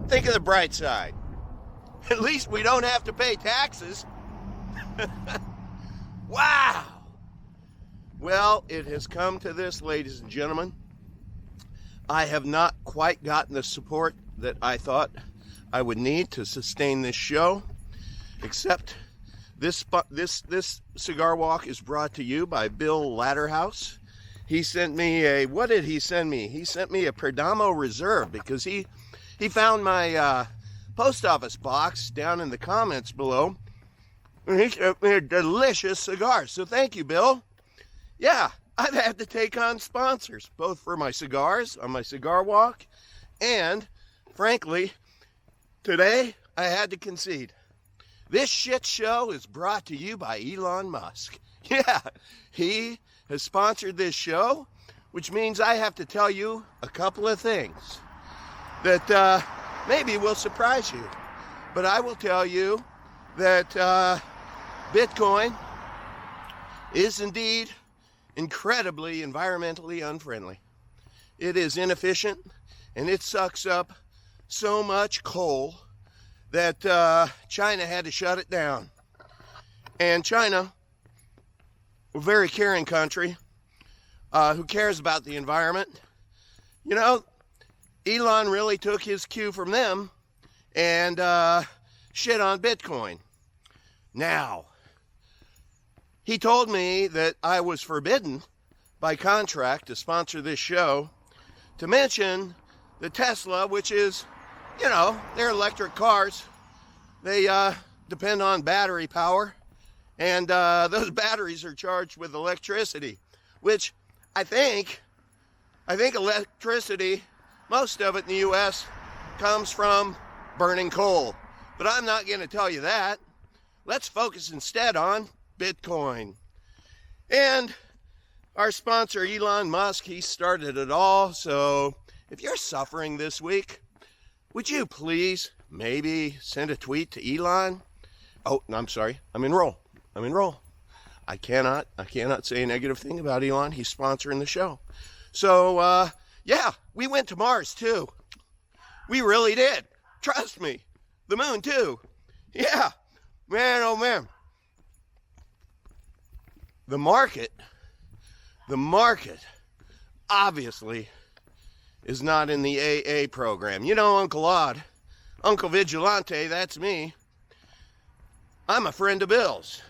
Think of the bright side. At least we don't have to pay taxes. Wow. Well, it has come to this, ladies and gentlemen. I have not quite gotten the support that I thought I would need to sustain this show, except this cigar walk is brought to you by Bill Ladderhouse. He sent me what did he send me? He sent me a Perdomo Reserve because he found my post office box down in the comments below, and he sent me a delicious cigar. So thank you, Bill. Yeah, I've had to take on sponsors, both for my cigars on my cigar walk, and frankly, today I had to concede. This shit show is brought to you by Elon Musk. Yeah, he has sponsored this show, which means I have to tell you a couple of things that maybe will surprise you. But I will tell you that Bitcoin is indeed incredibly environmentally unfriendly. It is inefficient, and it sucks up so much coal that China had to shut it down. And China, a very caring country who cares about the environment, you know, Elon really took his cue from them and shit on Bitcoin. Now, he told me that I was forbidden by contract to sponsor this show to mention the Tesla, which is, you know, they're electric cars. They depend on battery power, and those batteries are charged with electricity, which I think electricity, most of it in the U.S., comes from burning coal. But I'm not going to tell you that. Let's focus instead on Bitcoin. And our sponsor, Elon Musk, he started it all. So if you're suffering this week, would you please maybe send a tweet to Elon? Oh, no, I'm sorry. I'm in roll. I cannot say a negative thing about Elon. He's sponsoring the show. So, yeah, we went to Mars too. We really did. Trust me. The moon too. Yeah. Man, oh man. The market obviously is not in the AA program. You know, Uncle Vigilante, that's me. I'm a friend of Bill's.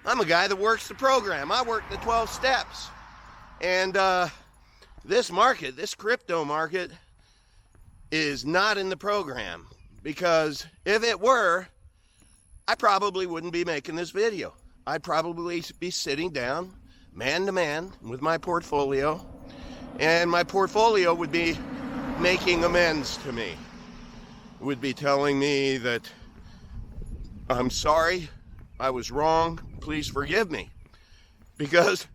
I'm a guy that works the program. I work the 12 steps. And this crypto market is not in the program, because if it were, I probably wouldn't be making this video. I'd probably be sitting down man to man with my portfolio, and my portfolio would be making amends to me. It would be telling me that I'm sorry, I was wrong, please forgive me. Because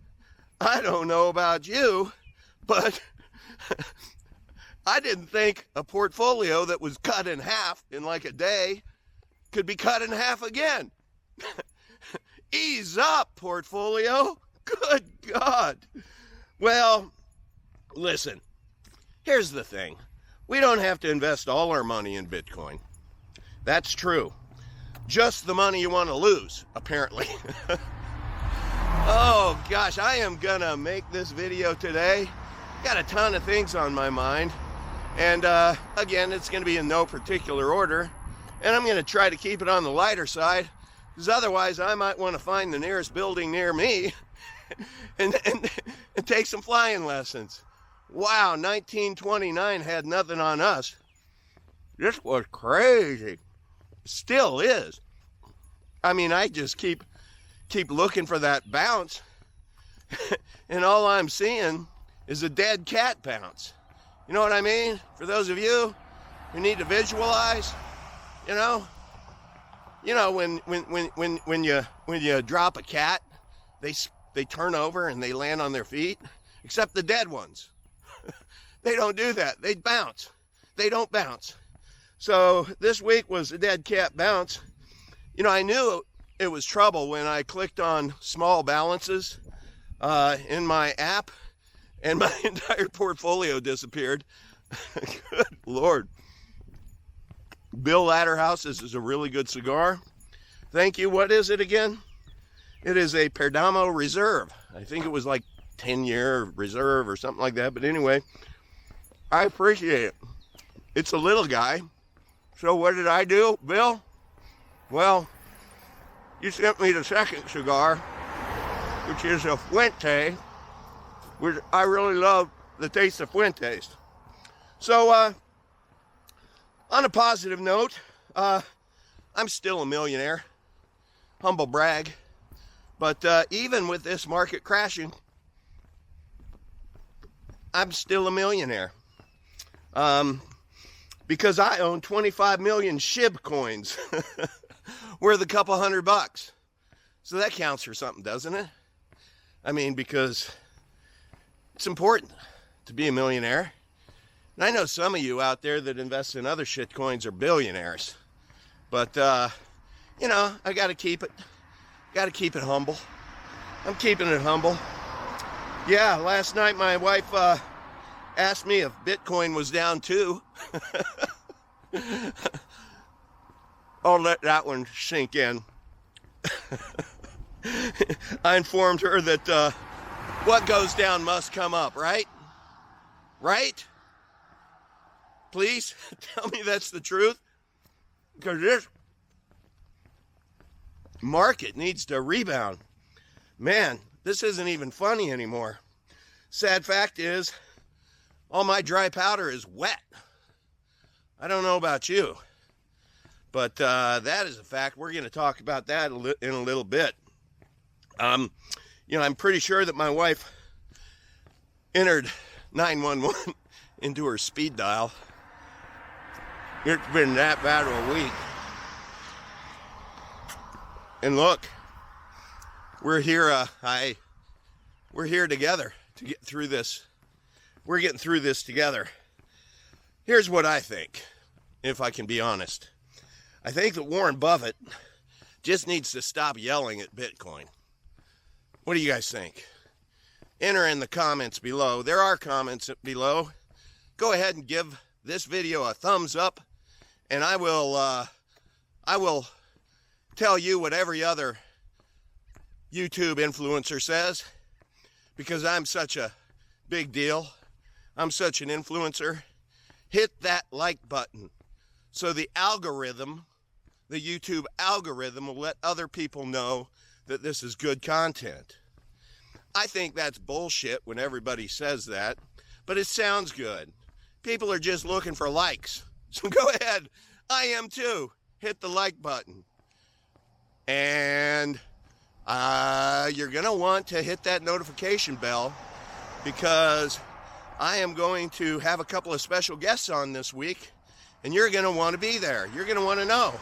I don't know about you, but I didn't think a portfolio that was cut in half in like a day could be cut in half again. Ease up, portfolio. Good God. Well, listen, here's the thing. We don't have to invest all our money in Bitcoin. That's true. Just the money you want to lose, apparently. Oh, gosh, I am going to make this video today. Got a ton of things on my mind. And, again, it's going to be in no particular order. And I'm going to try to keep it on the lighter side, because otherwise I might want to find the nearest building near me and take some flying lessons. Wow, 1929 had nothing on us. This was crazy. Still is. I mean, I just keep looking for that bounce, and all I'm seeing is a dead cat bounce. You know what I mean? For those of you who need to visualize, you know when you drop a cat, they turn over and they land on their feet, except the dead ones. They don't do that. They bounce. They don't bounce. So this week was a dead cat bounce. You know, I knew it was trouble when I clicked on small balances in my app, and my entire portfolio disappeared. Good Lord. Bill Ladderhouse, this is a really good cigar. Thank you. What is it again? It is a Perdomo Reserve. I think it was like 10-year reserve or something like that. But anyway, I appreciate it. It's a little guy. So what did I do, Bill? Well, you sent me the second cigar, which is a Fuente, which I really love the taste of Fuentes. So, on a positive note, I'm still a millionaire. Humble brag. But even with this market crashing, I'm still a millionaire. Because I own 25 million SHIB coins worth a couple $100. So that counts for something, doesn't it? I mean, because it's important to be a millionaire. And I know some of you out there that invest in other shit coins are billionaires. But, you know, I got to keep it humble. I'm keeping it humble. Yeah, last night my wife asked me if Bitcoin was down too. I'll let that one sink in. I informed her that what goes down must come up, right? Right? Please tell me that's the truth. Because this market needs to rebound. Man, this isn't even funny anymore. Sad fact is, all my dry powder is wet. I don't know about you, but that is a fact. We're going to talk about that in a little bit. You know, I'm pretty sure that my wife entered 911 into her speed dial. It's been that bad of a week. And look, we're here. We're here together to get through this. We're getting through this together. Here's what I think, if I can be honest. I think that Warren Buffett just needs to stop yelling at Bitcoin. What do you guys think? Enter in the comments below. There are comments below. Go ahead and give this video a thumbs up, and I will tell you what every other YouTube influencer says, because I'm such a big deal. I'm such an influencer. Hit that like button so the algorithm, the YouTube algorithm, will let other people know that this is good content. I think that's bullshit when everybody says that, but it sounds good. People are just looking for likes. So go ahead. I am too. Hit the like button. And you're going to want to hit that notification bell, because I am going to have a couple of special guests on this week, and you're going to want to be there. You're going to want to know,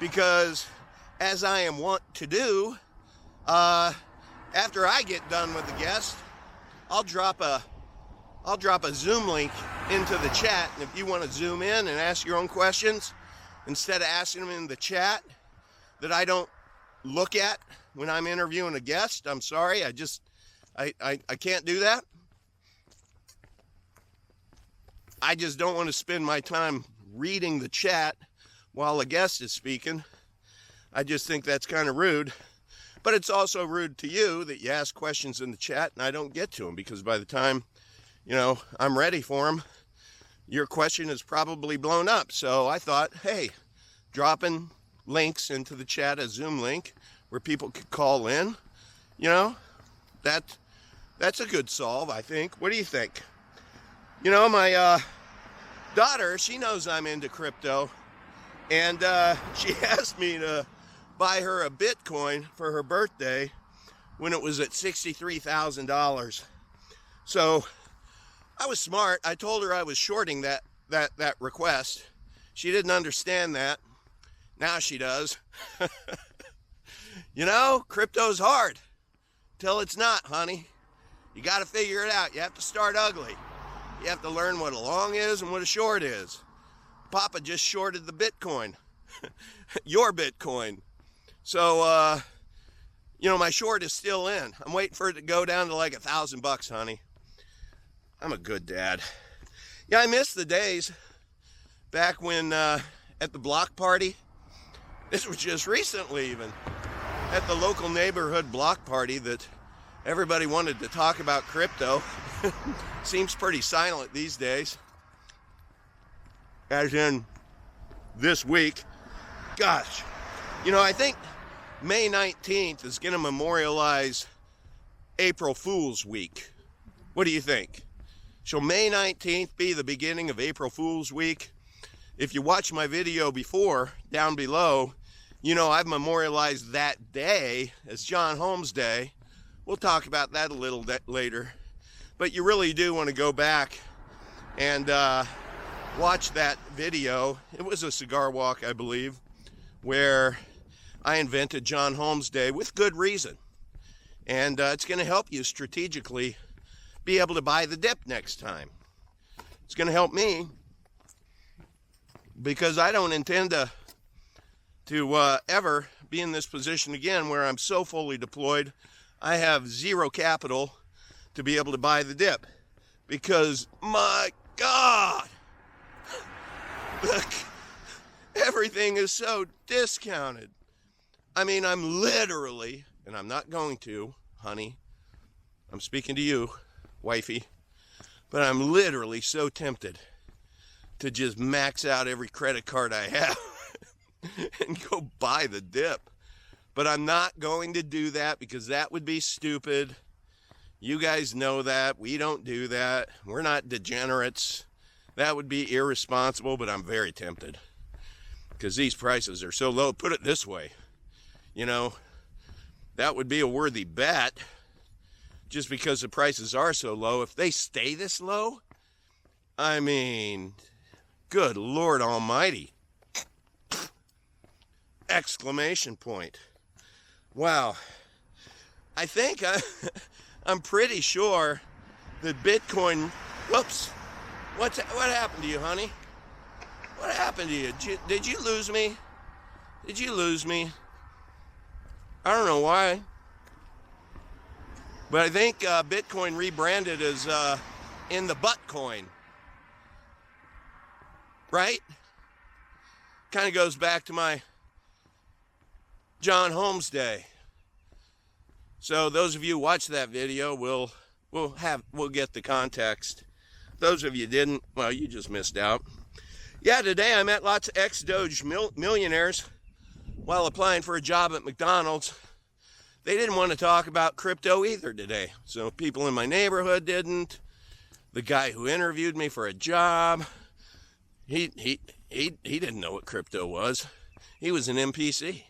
because as I am wont to do, after I get done with the guest, I'll drop a Zoom link into the chat, and if you want to zoom in and ask your own questions instead of asking them in the chat that I don't look at when I'm interviewing a guest, I'm sorry, I can't do that. I just don't want to spend my time reading the chat while a guest is speaking. I just think that's kind of rude. But it's also rude to you that you ask questions in the chat and I don't get to them, because by the time, you know, I'm ready for them, your question is probably blown up. So I thought, hey, dropping links into the chat, a Zoom link where people could call in, you know, that's a good solve, I think. What do you think? You know, my daughter, she knows I'm into crypto, and she asked me to buy her a Bitcoin for her birthday when it was at $63,000. So I was smart. I told her I was shorting that request. She didn't understand that. Now she does. You know, crypto's hard till it's not, honey. You got to figure it out. You have to start ugly. You have to learn what a long is and what a short is. Papa just shorted the Bitcoin. Your Bitcoin. So, you know, my short is still in. I'm waiting for it to go down to like $1,000, honey. I'm a good dad. Yeah, I miss the days back when at the block party. This was just recently even. At the local neighborhood block party that everybody wanted to talk about crypto. Seems pretty silent these days. As in this week. Gosh, you know, I think May 19th is going to memorialize April Fool's Week. What do you think? Shall May 19th be the beginning of April Fool's Week? If you watch my video before, down below, you know I've memorialized that day as John Holmes Day. We'll talk about that a little bit later. But you really do want to go back and watch that video. It was a cigar walk, I believe, where I invented John Holmes Day with good reason. And it's going to help you strategically be able to buy the dip next time. It's going to help me because I don't intend to ever be in this position again where I'm so fully deployed. I have zero capital to be able to buy the dip because, my God, look, everything is so discounted. I mean, I'm literally, and I'm not going to, honey, I'm speaking to you, wifey, but I'm literally so tempted to just max out every credit card I have and go buy the dip. But I'm not going to do that because that would be stupid. You guys know that. We don't do that. We're not degenerates. That would be irresponsible, but I'm very tempted because these prices are so low. Put it this way, you know, that would be a worthy bet just because the prices are so low. If they stay this low, I mean, good Lord Almighty. Exclamation point. Wow. I think I'm pretty sure that Bitcoin, whoops, what happened to you, honey? What happened to you? Did you lose me? Did you lose me? I don't know why. But I think Bitcoin rebranded as in the butt coin. Right? Kind of goes back to my John Holmes Day. So those of you who watched that video will get the context. Those of you didn't, well, you just missed out. Yeah, today I met lots of ex-Doge millionaires while applying for a job at McDonald's. They didn't want to talk about crypto either today. So people in my neighborhood didn't. The guy who interviewed me for a job, he didn't know what crypto was. He was an NPC.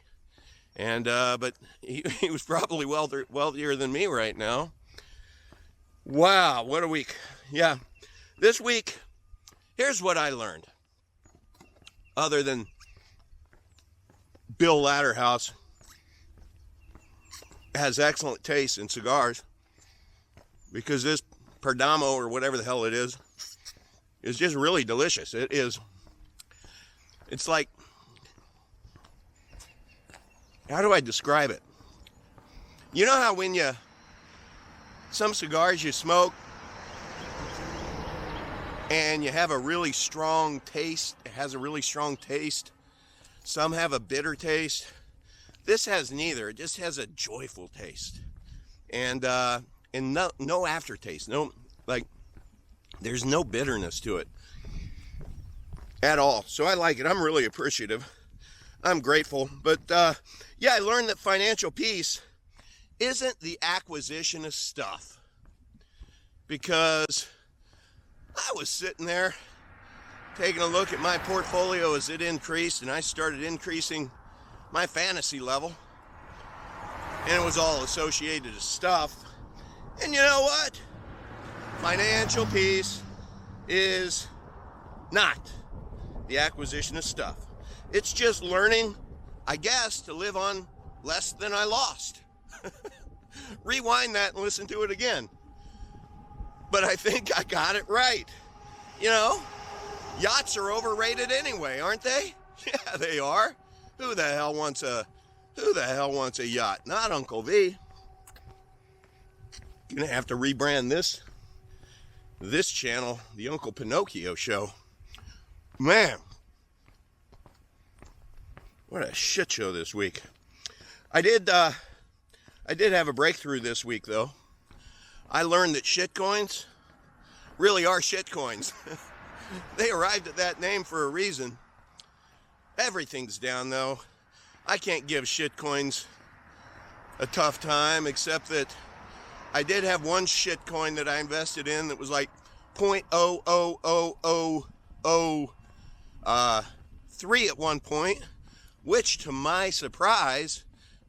And but he was probably wealthier than me right now. Wow, what a week. Yeah. This week, here's what I learned. Other than Bill Ladderhouse has excellent taste in cigars, because this Perdomo, or whatever the hell it is just really delicious. It is. It's like, how do I describe it? You know how when some cigars you smoke and you have a really strong taste, it has a really strong taste. Some have a bitter taste. This has neither. It just has a joyful taste. And no aftertaste. No, like, there's no bitterness to it at all. So I like it. I'm really appreciative. I'm grateful. But yeah, I learned that financial peace isn't the acquisition of stuff. Because I was sitting there taking a look at my portfolio as it increased, and I started increasing my fantasy level. And it was all associated to stuff. And you know what? Financial peace is not the acquisition of stuff. It's just learning, I guess, to live on less than I lost. Rewind that and listen to it again. But I think I got it right. You know, yachts are overrated anyway, aren't they? Yeah, they are. Who the hell wants a yacht? Not Uncle V. Gonna have to rebrand this channel the Uncle Pinocchio Show. Man, What a shit show this week. I did have a breakthrough this week, though. I learned that shitcoins really are shitcoins. They arrived at that name for a reason. Everything's down, though. I can't give shitcoins a tough time, except that I did have one shitcoin that I invested in that was like 0.00003 at one point, which, to my surprise,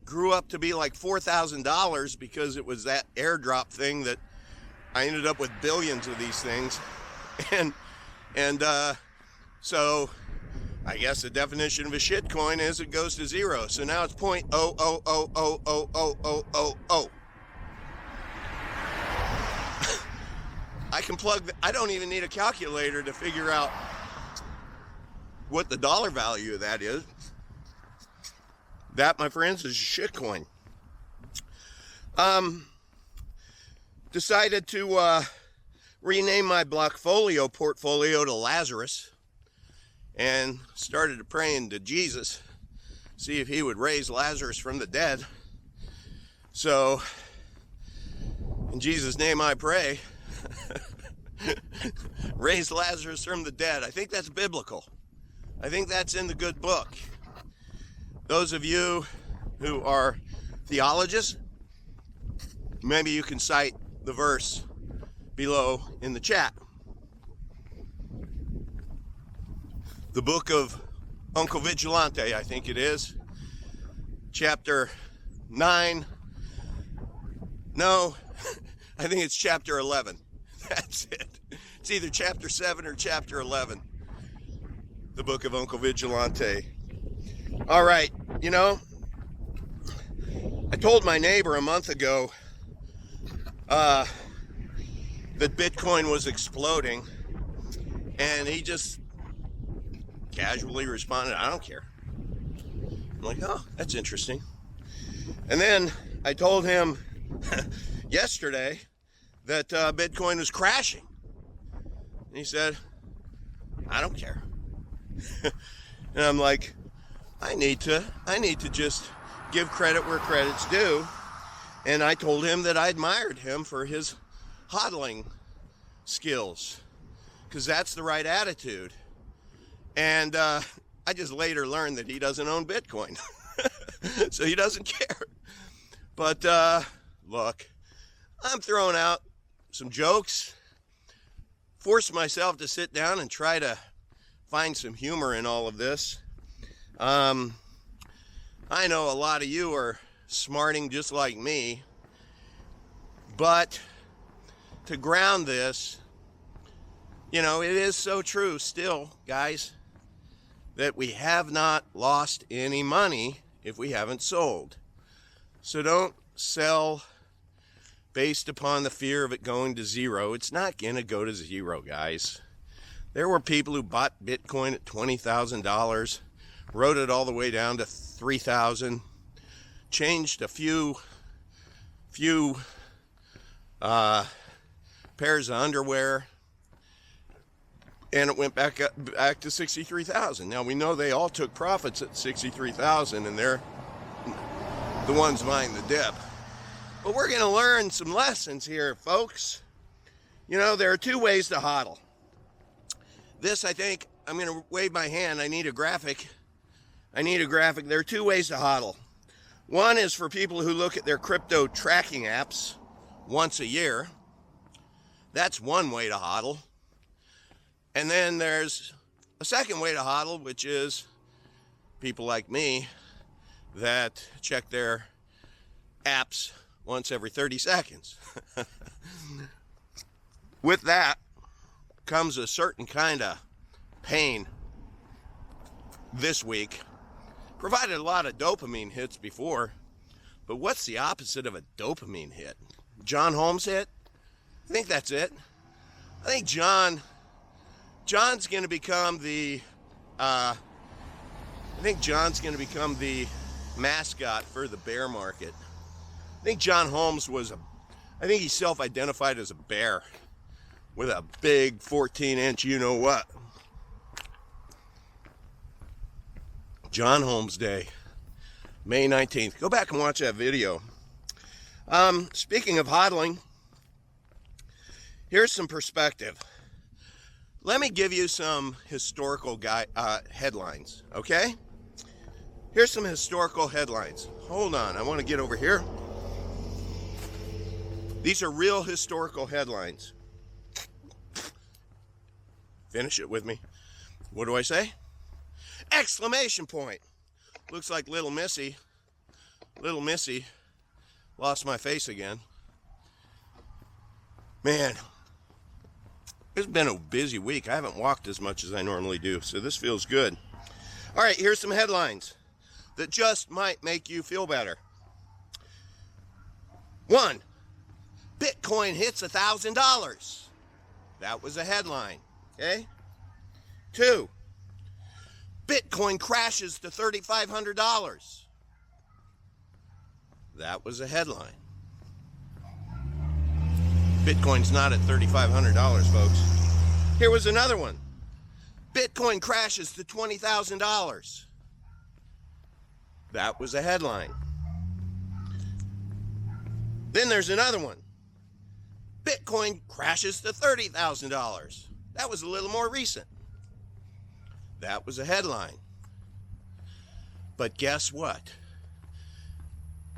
grew up to be like $4,000 because it was that airdrop thing that I ended up with billions of these things. And so I guess the definition of a shitcoin is it goes to zero. So now it's 0.0000000. I can plug, I don't even need a calculator to figure out what the dollar value of that is. That, my friends, is a shitcoin. Decided to rename my Blockfolio portfolio to Lazarus and started praying to Jesus, see if he would raise Lazarus from the dead. So, in Jesus' name I pray, raise Lazarus from the dead. I think that's biblical. I think that's in the good book. Those of you who are theologists, maybe you can cite the verse below in the chat. The book of Uncle Vigilante, I think it is, chapter 9. No, I think it's chapter 11. That's it. It's either chapter 7 or chapter 11. The book of Uncle Vigilante. All right, you know, I told my neighbor a month ago that Bitcoin was exploding, and he just casually responded, I don't care. I'm like, oh, that's interesting. And then I told him yesterday that Bitcoin was crashing. And he said, I don't care. And I'm like, I need to just give credit where credit's due. And I told him that I admired him for his hodling skills, because that's the right attitude. And I just later learned that he doesn't own Bitcoin. So he doesn't care. But look, I'm throwing out some jokes, force myself to sit down and try to find some humor in all of this. I know a lot of you are smarting just like me, but to ground this, you know, it is so true still, guys, that we have not lost any money if we haven't sold. So don't sell based upon the fear of it going to zero. It's not going to go to zero, guys. There were people who bought Bitcoin at $20,000, rode it all the way down to $3,000, changed a few pairs of underwear, and it went back to 63,000. Now we know they all took profits at 63,000, and they're the ones buying the dip. But we're going to learn some lessons here, folks. You know, there are two ways to hodl. This, I think, I'm going to wave my hand. I need a graphic. There are two ways to hodl. One is for people who look at their crypto tracking apps once a year. That's one way to hodl. And then there's a second way to hodl, which is people like me that check their apps once every 30 seconds. With that comes a certain kind of pain this week. Provided a lot of dopamine hits before, but what's the opposite of a dopamine hit? John Holmes hit? I think that's it. I think John's going to become the mascot for the bear market. I think John Holmes I think he self-identified as a bear with a big 14-inch you-know-what. John Holmes Day, May 19th. Go back and watch that video. Speaking of hodling, here's some perspective. Let me give you some historical headlines, okay? Here's some historical headlines. Hold on, I want to get over here. These are real historical headlines. Finish it with me. What do I say? Exclamation point. Looks like little Missy lost my face again. Man, it's been a busy week. I haven't walked as much as I normally do, so this feels good. All right, here's some headlines that just might make you feel better. 1, Bitcoin hits $1,000. That was a headline, okay? 2, Bitcoin crashes to $3,500. That was a headline. Bitcoin's not at $3,500, folks. Here was another one. Bitcoin crashes to $20,000. That was a headline. Then there's another one. Bitcoin crashes to $30,000. That was a little more recent. That was a headline. But guess what?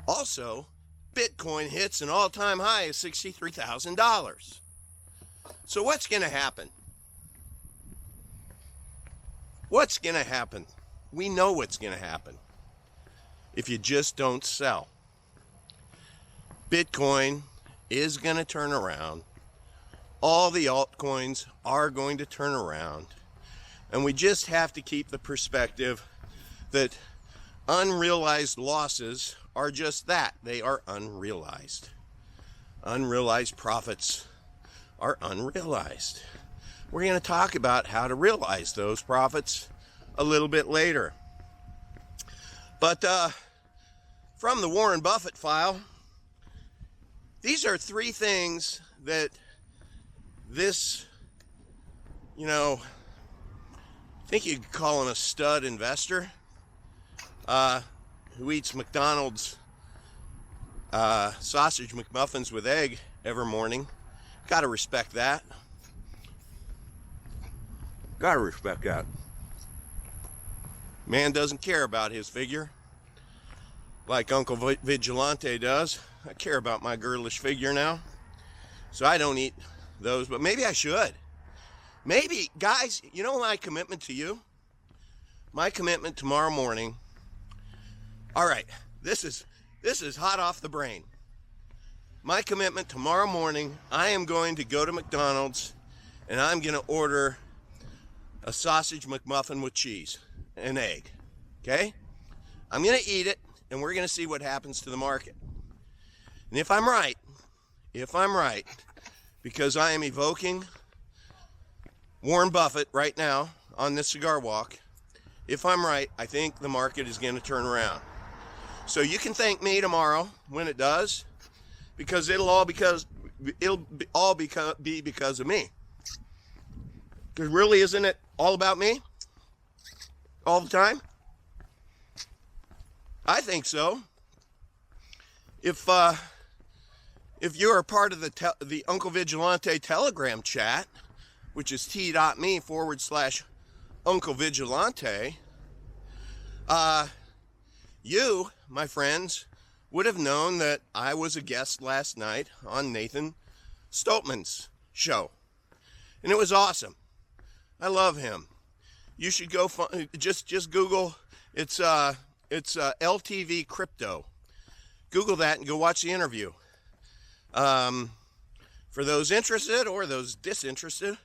Also, Bitcoin hits an all-time high of $63,000. So what's going to happen? What's going to happen? We know what's going to happen if you just don't sell. Bitcoin is going to turn around. All the altcoins are going to turn around. And we just have to keep the perspective that unrealized losses are just that. They are unrealized. Unrealized profits are unrealized. We're going to talk about how to realize those profits a little bit later. But from the Warren Buffett file, these are 3 things that this, I think you could call him a stud investor who eats McDonald's sausage McMuffins with egg every morning. Got to respect that. Got to respect that. Man doesn't care about his figure like Uncle Vigilante does. I care about my girlish figure now. So I don't eat those, but maybe I should. Maybe, guys, you know my commitment to you? My commitment tomorrow morning. All right, this is hot off the brain. My commitment tomorrow morning, I am going to go to McDonald's and I'm going to order a sausage McMuffin with cheese and egg. Okay? I'm going to eat it and we're going to see what happens to the market. And if I'm right, because I am evoking Warren Buffett right now on this cigar walk, if I'm right, I think the market is going to turn around. So you can thank me tomorrow when it does, because it'll all be because of me. Because really, isn't it all about me all the time? I think so. If you're a part of the Uncle Vigilante Telegram chat, which is t.me/Uncle Vigilante, you, my friends, would have known that I was a guest last night on Nathan Stoltman's show. And it was awesome. I love him. You should go just Google, it's LTV Crypto. Google that and go watch the interview. For those interested or those disinterested,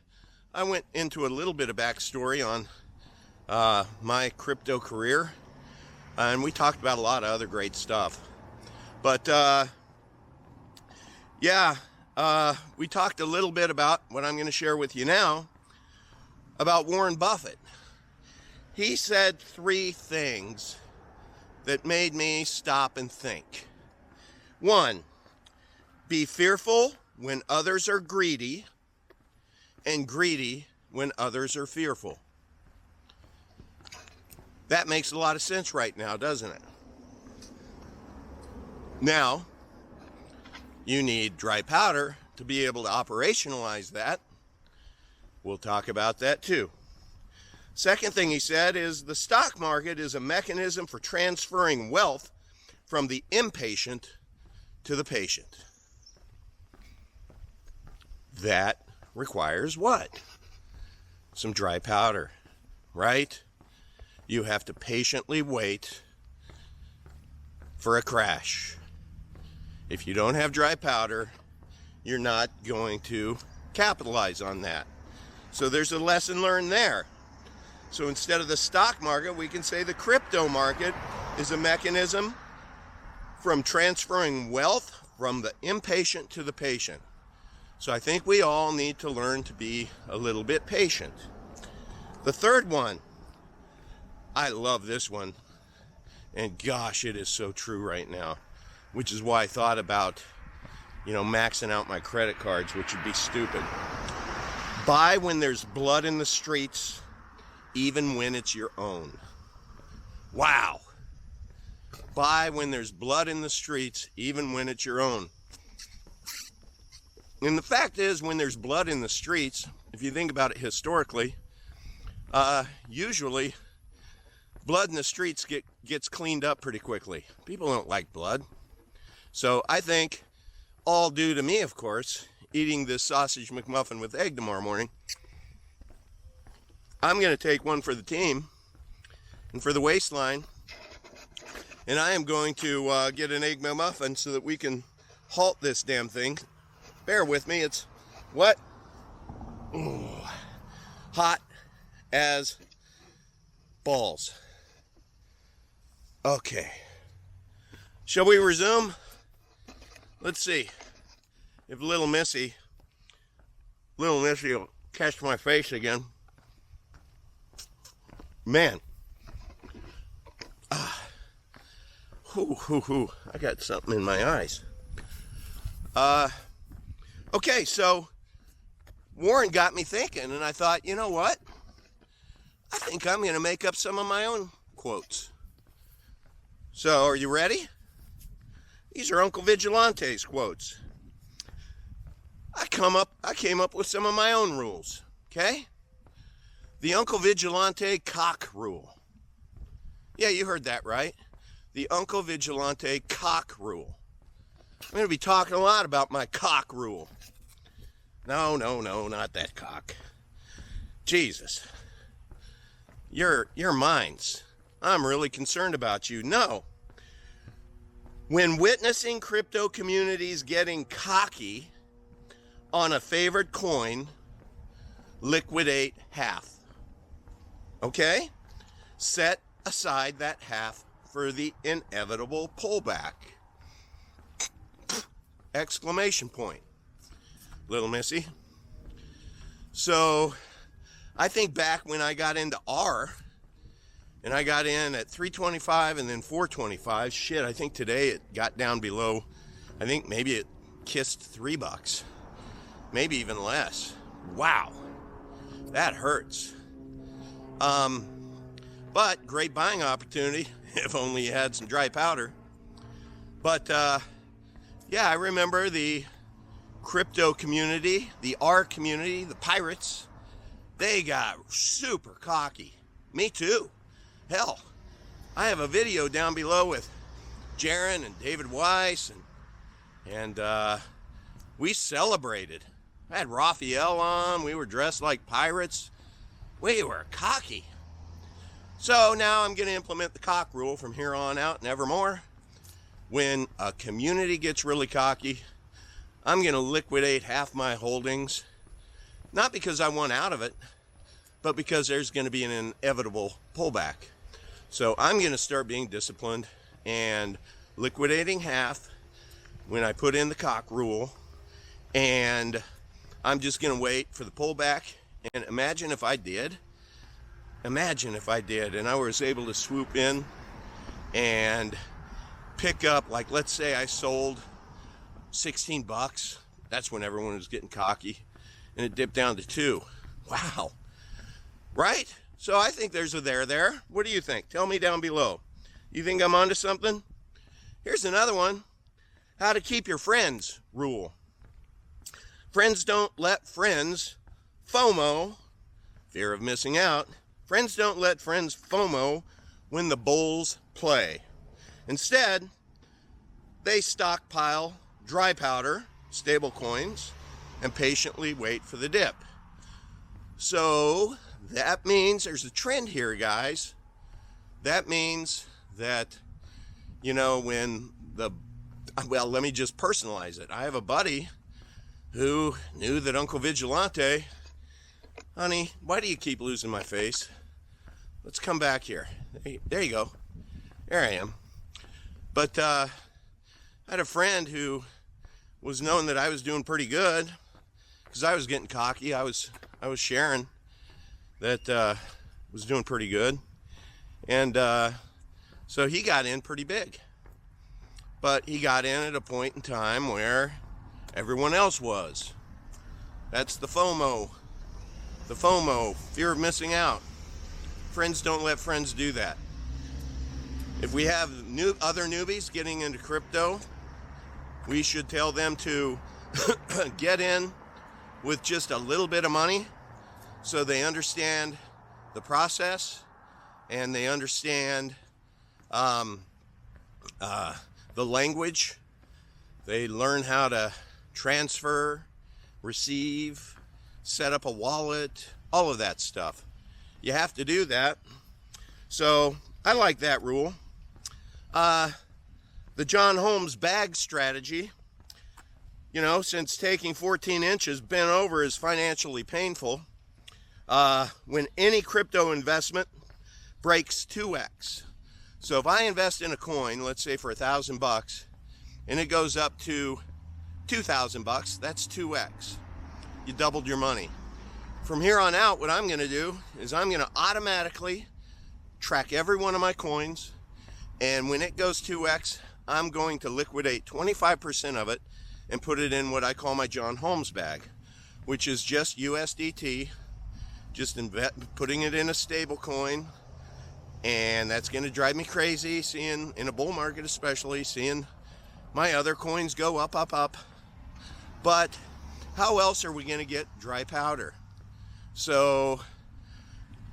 I went into a little bit of backstory on my crypto career, and we talked about a lot of other great stuff. But we talked a little bit about what I'm going to share with you now about Warren Buffett. He said 3 things that made me stop and think. 1, be fearful when others are greedy, and greedy when others are fearful. That makes a lot of sense right now, doesn't it? Now, you need dry powder to be able to operationalize that. We'll talk about that too. Second thing he said is the stock market is a mechanism for transferring wealth from the impatient to the patient. That requires what? Some dry powder, right? You have to patiently wait for a crash. If you don't have dry powder, you're not going to capitalize on that. So there's a lesson learned there. So instead of the stock market, we can say the crypto market is a mechanism from transferring wealth from the impatient to the patient. So I think we all need to learn to be a little bit patient. The third one, I love this one. And gosh, it is so true right now, which is why I thought about, maxing out my credit cards, which would be stupid. Buy when there's blood in the streets, even when it's your own. Wow. Buy when there's blood in the streets, even when it's your own. And the fact is, when there's blood in the streets, if you think about it historically, usually blood in the streets gets cleaned up pretty quickly. People don't like blood. So I think, all due to me, of course, eating this sausage McMuffin with egg tomorrow morning, I'm going to take one for the team and for the waistline, and I am going to get an egg McMuffin so that we can halt this damn thing. Bear with me, it's what? Ooh, hot as balls. Okay. Shall we resume? Let's see if little Missy will catch my face again. Man. I got something in my eyes. Okay, so Warren got me thinking, and I thought, you know what? I think I'm going to make up some of my own quotes. So, are you ready? These are Uncle Vigilante's quotes. I came up with some of my own rules, okay? The Uncle Vigilante cock rule. Yeah, you heard that right. The Uncle Vigilante cock rule. I'm going to be talking a lot about my cock rule. No, not that cock. Jesus. Your minds. I'm really concerned about you. No. When witnessing crypto communities getting cocky on a favored coin, liquidate half. Okay? Set aside that half for the inevitable pullback. Exclamation point. Little Missy. So, I think back when I got into ARRR, and I got in at 325 and then 425. Shit, I think today it got down below, I think maybe it kissed $3. Maybe even less. Wow. That hurts. But great buying opportunity if only you had some dry powder. But yeah, I remember the crypto community, the ARRR community, the pirates, they got super cocky. Me too. Hell, I have a video down below with Jaron and David Weiss, and we celebrated. I had Raphael on. We were dressed like pirates. We were cocky. So now I'm going to implement the cock rule from here on out and evermore. When a community gets really cocky, I'm going to liquidate half my holdings. Not because I want out of it, but because there's going to be an inevitable pullback. So I'm going to start being disciplined and liquidating half when I put in the cock rule. And I'm just going to wait for the pullback. And imagine if I did. Imagine if I did and I was able to swoop in and pick up, like, let's say I sold $16. That's when everyone was getting cocky. And it dipped down to $2. Wow. Right? So I think there's a there. What do you think? Tell me down below. You think I'm onto something? Here's another one. How to keep your friends rule. Friends don't let friends FOMO, fear of missing out. Friends don't let friends FOMO when the bulls play. Instead, they stockpile dry powder, stable coins, and patiently wait for the dip. So that means there's a trend here, guys. That means that, when let me just personalize it. I have a buddy who knew that Uncle Vigilante, honey, why do you keep losing my face? Let's come back here. There you go. There I am. But I had a friend who was knowing that I was doing pretty good because I was getting cocky. I was sharing that was doing pretty good. And so he got in pretty big. But he got in at a point in time where everyone else was. That's the FOMO. The FOMO, fear of missing out. Friends don't let friends do that. If we have other newbies getting into crypto, we should tell them to get in with just a little bit of money so they understand the process and they understand the language. They learn how to transfer, receive, set up a wallet, all of that stuff. You have to do that. So I like that rule. The John Holmes bag strategy, since taking 14 inches bent over is financially painful, when any crypto investment breaks 2x. So if I invest in a coin, let's say for $1,000, and it goes up to $2,000, that's 2x. You doubled your money. From here on out, what I'm going to do is I'm going to automatically track every one of my coins, and when it goes 2x, I'm going to liquidate 25% of it and put it in what I call my John Holmes bag, which is just USDT, just putting it in a stable coin. And that's going to drive me crazy, seeing, in a bull market especially, seeing my other coins go up, up, up. But how else are we going to get dry powder? So,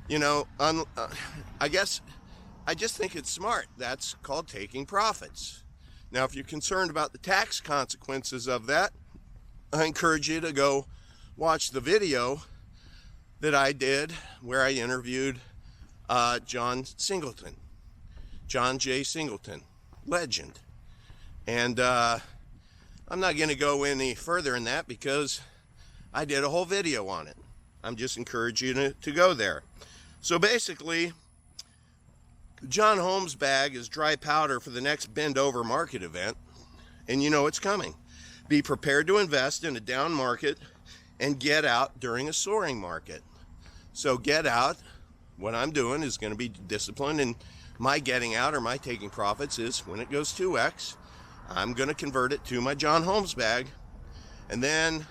I guess I just think it's smart. That's called taking profits. Now, if you're concerned about the tax consequences of that, I encourage you to go watch the video that I did where I interviewed John J. Singleton, legend. And I'm not going to go any further in that because I did a whole video on it. I'm just encouraging you to go there. So basically, John Holmes bag is dry powder for the next bend over market event, and it's coming. Be prepared to invest in a down market and get out during a soaring market. So get out. What I'm doing is going to be disciplined, and my getting out or my taking profits is when it goes 2x, I'm going to convert it to my John Holmes bag, and then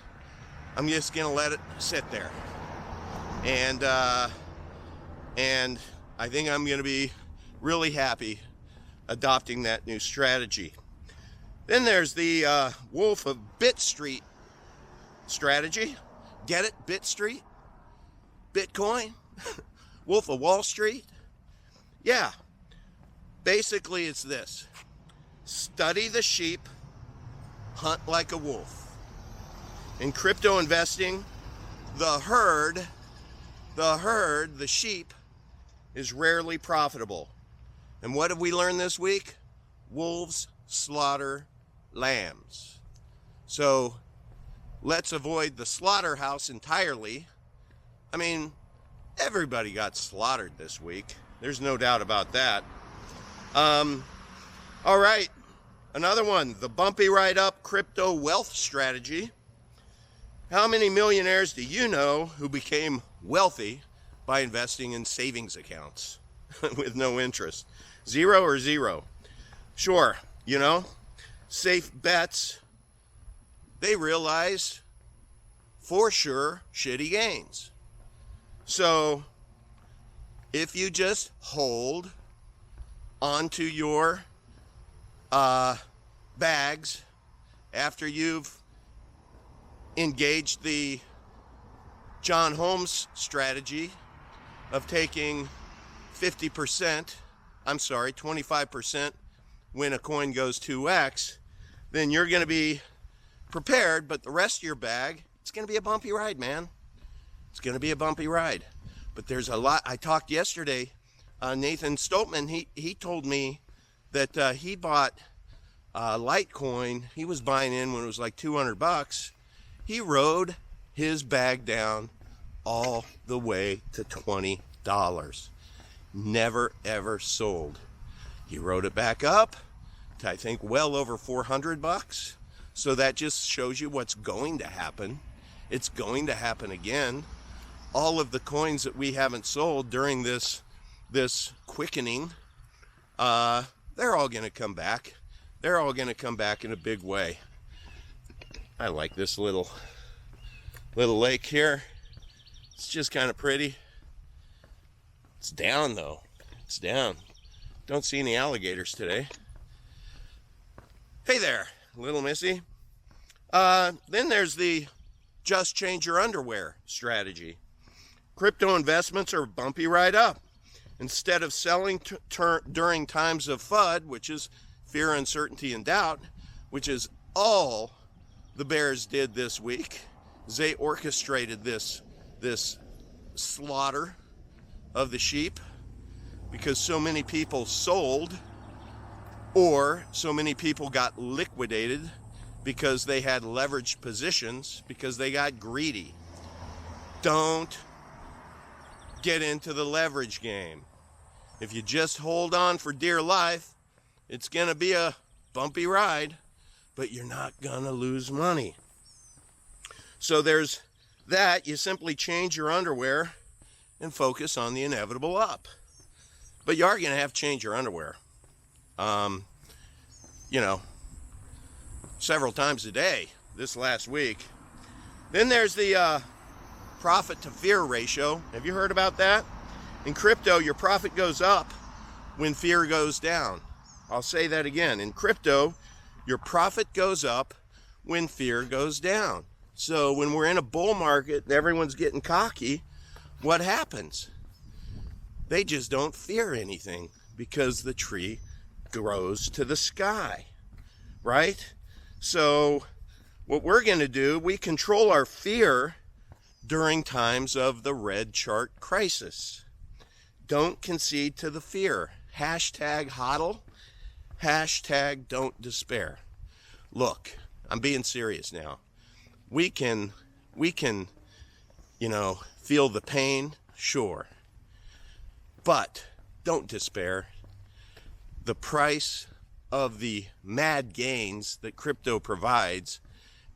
I'm just going to let it sit there. And I think I'm going to be really happy adopting that new strategy. Then there's the Wolf of Bit Street strategy. Get it? Bit Street? Bitcoin? Wolf of Wall Street? Yeah. Basically, it's this. Study the sheep, hunt like a wolf. In crypto investing, the herd, the sheep, is rarely profitable. And what have we learned this week? Wolves slaughter lambs. So let's avoid the slaughterhouse entirely. I mean, everybody got slaughtered this week. There's no doubt about that. All right, another one, the bumpy ride up crypto wealth strategy. How many millionaires do you know who became wealthy by investing in savings accounts with no interest? Zero or zero? Sure, safe bets. They realize for sure shitty gains. So if you just hold onto your bags after you've engaged the John Holmes strategy of taking 25% when a coin goes 2x, then you're going to be prepared, but the rest of your bag, it's going to be a bumpy ride, man. It's going to be a bumpy ride. But there's a lot. I talked yesterday, Nathan Stoltman, he told me that he bought Litecoin. He was buying in when it was like $200. He rode his bag down all the way to $20. Never ever sold. He rode it back up to, I think, well over $400. So that just shows you what's going to happen. It's going to happen again. All of the coins that we haven't sold during this quickening, they're all going to come back. They're all going to come back in a big way. I like this little lake here. It's just kind of pretty. It's down though. It's down. Don't see any alligators today. Hey there, little missy. Then there's the just change your underwear strategy. Crypto investments are bumpy right up. Instead of selling during times of FUD, which is fear, uncertainty, and doubt, which is all the bears did this week. They orchestrated this slaughter of the sheep because so many people sold, or so many people got liquidated because they had leveraged positions, because they got greedy. Don't get into the leverage game. If you just hold on for dear life, it's going to be a bumpy ride, but you're not going to lose money. So there's that. You simply change your underwear and focus on the inevitable up. But you are going to have to change your underwear. Several times a day this last week. Then there's the profit to fear ratio. Have you heard about that? In crypto, your profit goes up when fear goes down. I'll say that again. In crypto, your profit goes up when fear goes down. So when we're in a bull market and everyone's getting cocky, what happens? They just don't fear anything because the tree grows to the sky, right? So what we're going to do, we control our fear during times of the red chart crisis. Don't concede to the fear. Hashtag HODL. Hashtag don't despair. Look, I'm being serious now. We can, feel the pain, sure. But don't despair. The price of the mad gains that crypto provides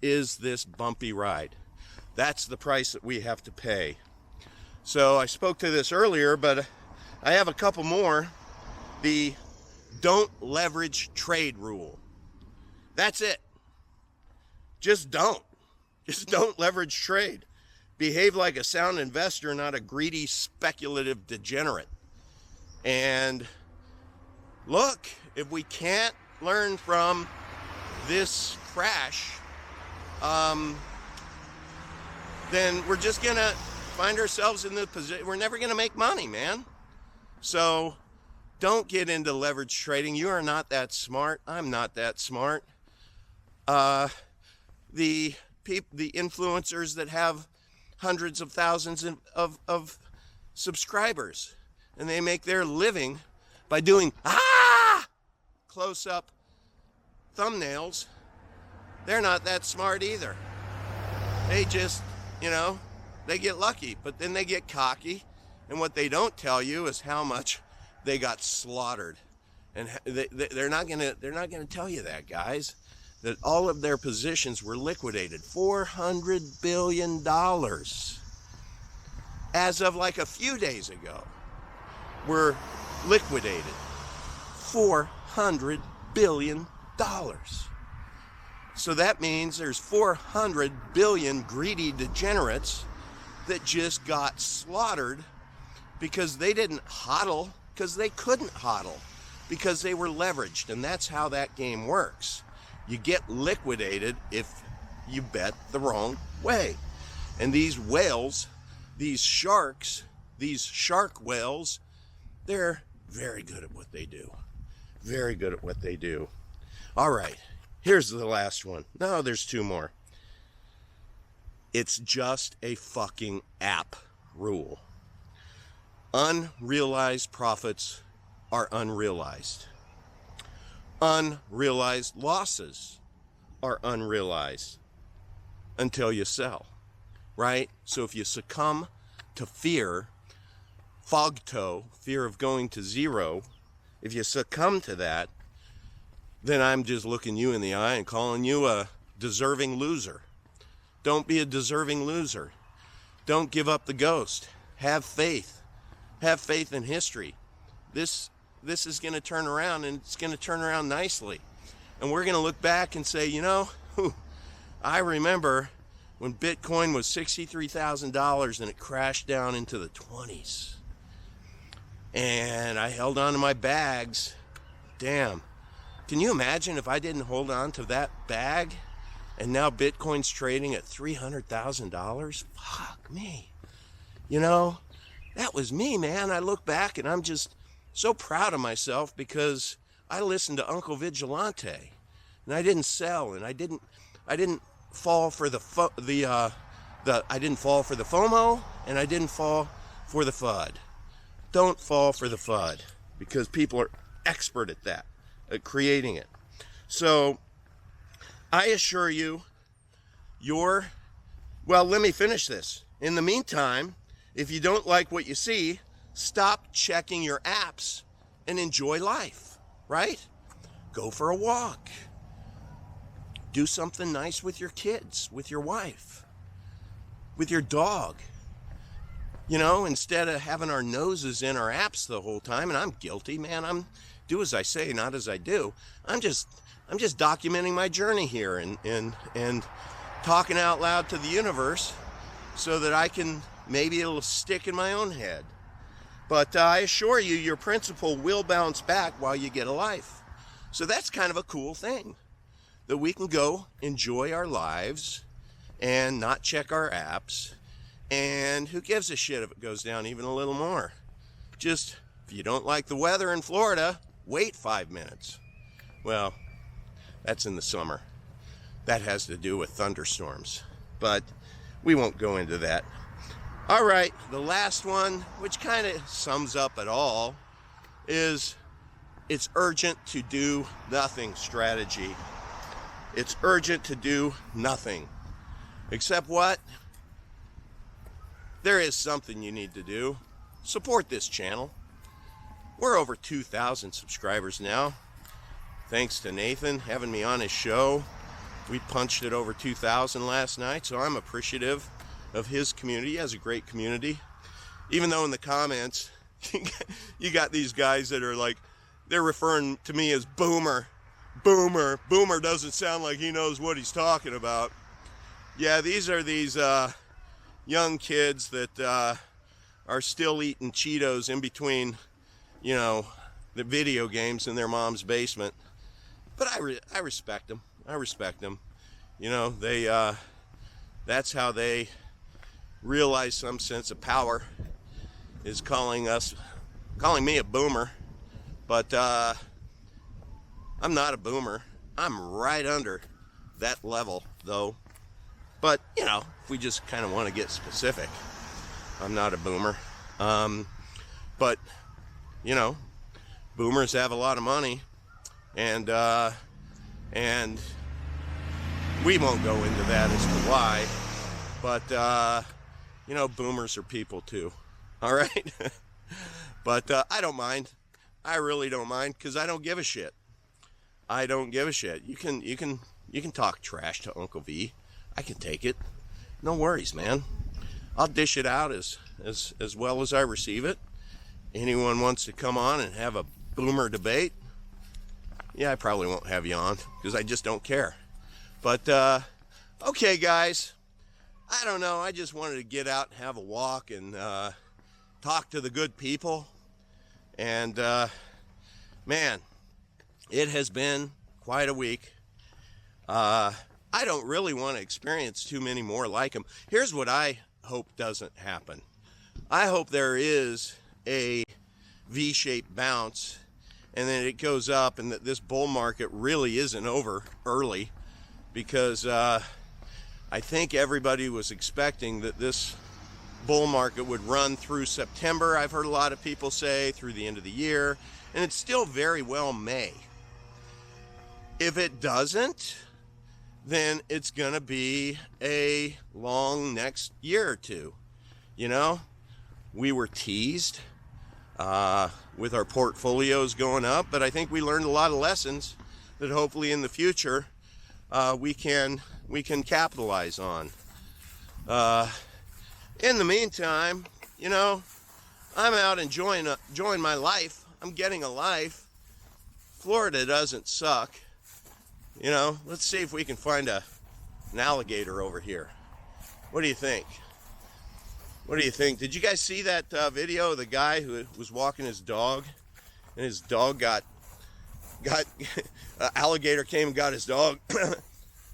is this bumpy ride. That's the price that we have to pay. So I spoke to this earlier, but I have a couple more. The don't leverage trade rule. That's it. Just don't. Just don't leverage trade. Behave like a sound investor, not a greedy, speculative degenerate. And look, if we can't learn from this crash, then we're just going to find ourselves in the position, we're never going to make money, man. So don't get into leverage trading. You are not that smart. I'm not that smart. The influencers that have hundreds of thousands of subscribers, and they make their living by doing close-up thumbnails, they're not that smart either. They just, they get lucky, but then they get cocky, and what they don't tell you is how much they got slaughtered. And they're not gonna tell you that, guys, that all of their positions were liquidated. $400 billion as of like a few days ago were liquidated. $400 billion. So that means there's 400 billion greedy degenerates that just got slaughtered because they didn't hodl, because they couldn't hodl, because they were leveraged. And that's how that game works. You get liquidated if you bet the wrong way. And these whales, these sharks, these shark whales, they're very good at what they do. Very good at what they do. All right, here's the last one. No, there's two more. It's just a fucking app rule. Unrealized profits are unrealized. Unrealized losses are unrealized until you sell, right? So if you succumb to fear, fogto, fear of going to zero, if you succumb to that, then I'm just looking you in the eye and calling you a deserving loser. Don't be a deserving loser. Don't give up the ghost. Have faith. Have faith in history. This is going to turn around, and it's going to turn around nicely. And we're going to look back and say, you know, I remember when Bitcoin was $63,000 and it crashed down into the 20s. And I held on to my bags. Damn. Can you imagine if I didn't hold on to that bag and now Bitcoin's trading at $300,000? Fuck me. You know, that was me, man. I look back and I'm just so proud of myself because I listened to Uncle Vigilante and I didn't sell, and I didn't fall for I didn't fall for the FOMO, and I didn't fall for the FUD. Don't fall for the FUD, because people are expert at that, at creating it. So I assure you, well, let me finish this. In the meantime, if you don't like what you see, stop checking your apps and enjoy life, right? Go for a walk. Do something nice with your kids, with your wife, with your dog. You know, instead of having our noses in our apps the whole time, and I'm guilty, man. I'm do as I say, not as I do. I'm just documenting my journey here and talking out loud to the universe so that I can, maybe it'll stick in my own head. But I assure you, your principal will bounce back while you get a life. So that's kind of a cool thing, that we can go enjoy our lives and not check our apps. And who gives a shit if it goes down even a little more? Just, if you don't like the weather in Florida, wait 5 minutes. Well, that's in the summer. That has to do with thunderstorms. But we won't go into that. All right, the last one, which kind of sums up it all, is it's urgent to do nothing strategy. It's urgent to do nothing. Except what? There is something you need to do. Support this channel. We're over 2,000 subscribers now. Thanks to Nathan having me on his show. We punched it over 2,000 last night, so I'm appreciative of his community. He has a great community. Even though in the comments, you got these guys that are like, they're referring to me as Boomer. Boomer. Boomer doesn't sound like he knows what he's talking about. Yeah, these are these young kids that are still eating Cheetos in between, you know, the video games in their mom's basement. But I respect them. I respect them. You know, they that's how they realize some sense of power, is calling me a boomer. But I'm not a boomer. I'm right under that level, though. But, you know, if we just kind of want to get specific, I'm not a boomer. But, you know, boomers have a lot of money, and we won't go into that as to why. But, you know, boomers are people too. All right? But I don't mind. I really don't mind, because I don't give a shit. I don't give a shit. You can talk trash to Uncle V. I can take it. No worries, man. I'll dish it out as well as I receive it. Anyone wants to come on and have a boomer debate? Yeah, I probably won't have you on, because I just don't care. But, okay, guys. I don't know. I just wanted to get out and have a walk and talk to the good people. And, man, it has been quite a week. I don't really want to experience too many more like them. Here's what I hope doesn't happen. I hope there is a V-shaped bounce and then it goes up, and that this bull market really isn't over early, because I think everybody was expecting that this bull market would run through September. I've heard a lot of people say through the end of the year, and it still very well may. If it doesn't, then it's gonna be a long next year or two. You know, we were teased with our portfolios going up, but I think we learned a lot of lessons that hopefully in the future we can capitalize on. In the meantime, you know, I'm out enjoying my life. I'm getting a life. Florida doesn't suck. You know, let's see if we can find an alligator over here. What do you think? What do you think? Did you guys see that video of the guy who was walking his dog, and his dog got alligator came and got his dog,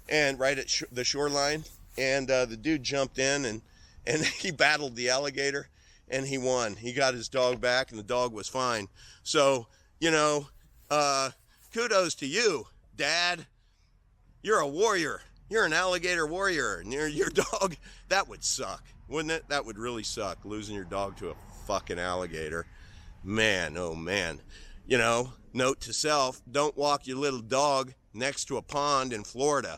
and right at the shoreline, and the dude jumped in and he battled the alligator, and he won. He got his dog back, and the dog was fine. So, you know, kudos to you, Dad. You're a warrior. You're an alligator warrior, and your dog, that would suck, wouldn't it? That would really suck, losing your dog to a fucking alligator. Man, oh man. You know, note to self, don't walk your little dog next to a pond in Florida.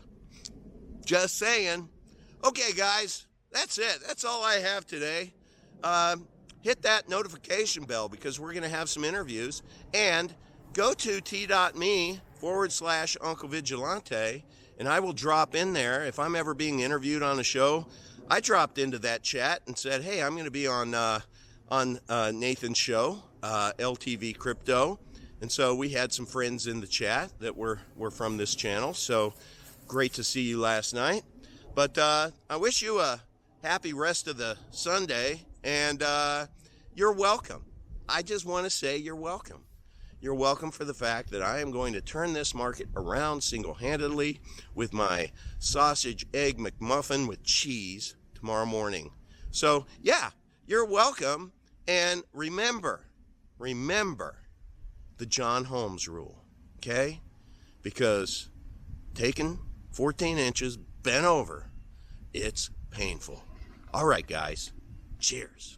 Just saying. Okay, guys, that's it. That's all I have today. Hit that notification bell, because we're going to have some interviews. And go to t.me/Uncle Vigilante, and I will drop in there. If I'm ever being interviewed on a show, I dropped into that chat and said, hey, I'm going to be on Nathan's show, LTV Crypto. And so we had some friends in the chat that were from this channel. So great to see you last night. But I wish you a happy rest of the Sunday, and you're welcome. I just want to say you're welcome. You're welcome for the fact that I am going to turn this market around single-handedly with my sausage egg McMuffin with cheese tomorrow morning. So yeah, you're welcome. And remember the John Holmes rule, okay? Because taking 14 inches bent over, it's painful. All right, guys, cheers.